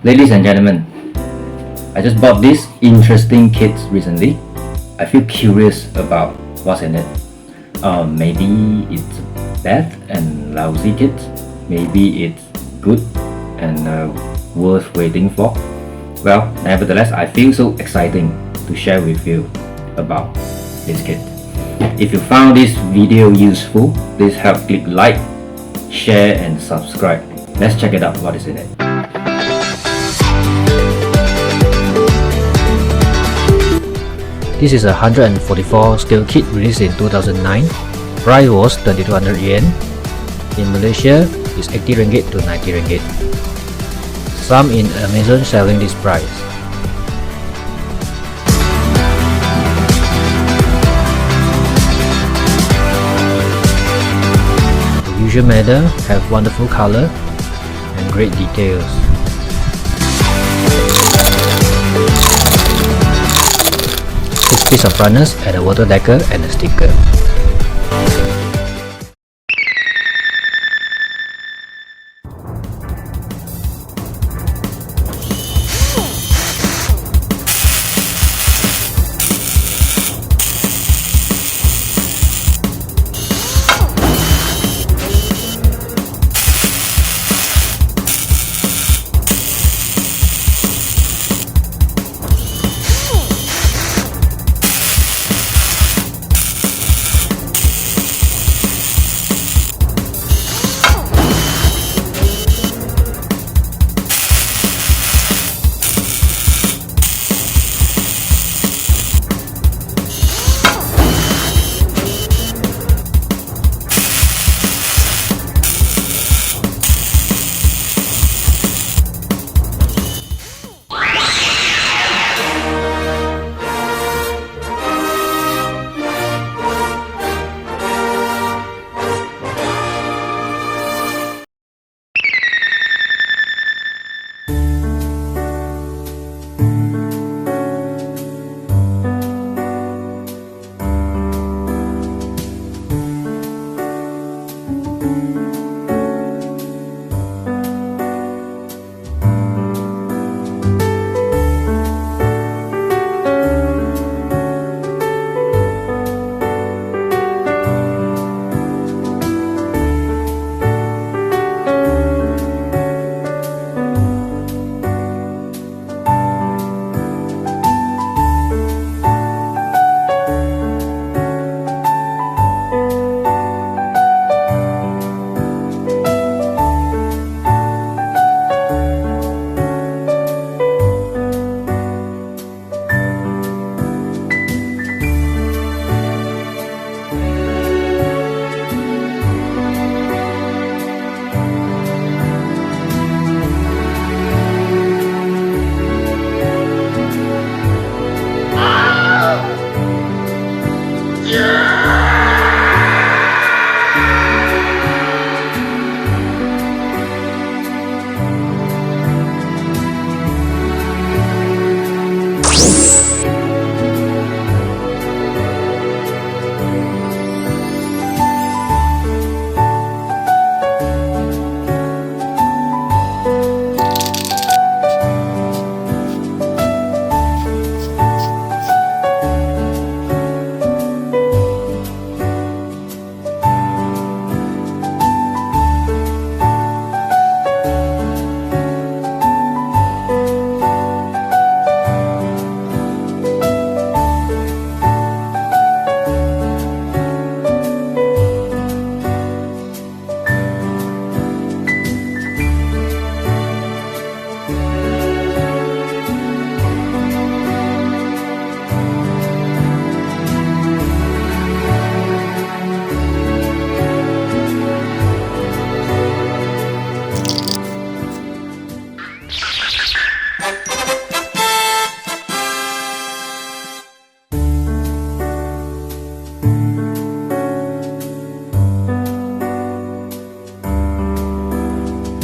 Ladies and gentlemen, I just bought this interesting kit recently. I feel curious about what's in it. Maybe it's bad and lousy kit. Maybe it's good and worth waiting for. Well, nevertheless, I feel so exciting to share with you about this kit. If you found this video useful, please help click like, share and subscribe. Let's check it out what is in it. This is a 144 scale kit released in 2009. Price was 2200 yen. In Malaysia, it's 80 ringgit to 90 ringgit. Some in Amazon selling this price. The usual medal have wonderful color and great details. Piece of runners and a water decker and a sticker.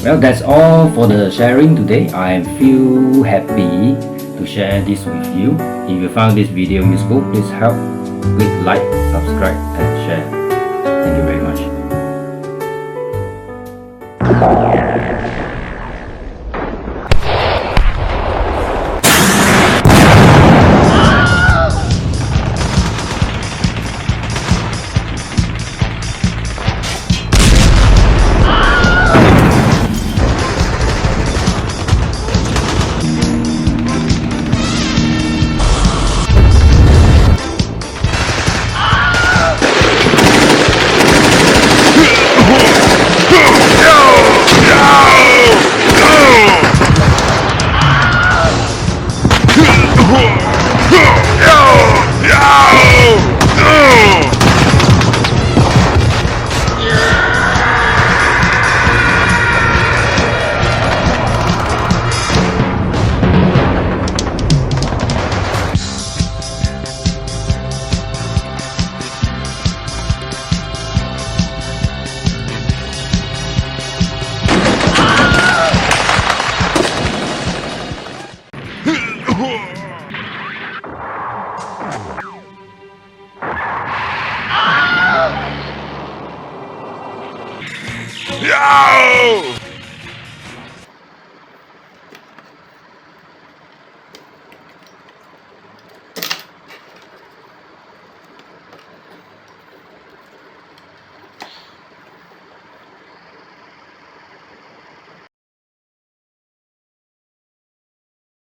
Well, that's all for the sharing today. I feel happy to share this with you. If you found this video useful, please help click like, subscribe and share. Thank you very much.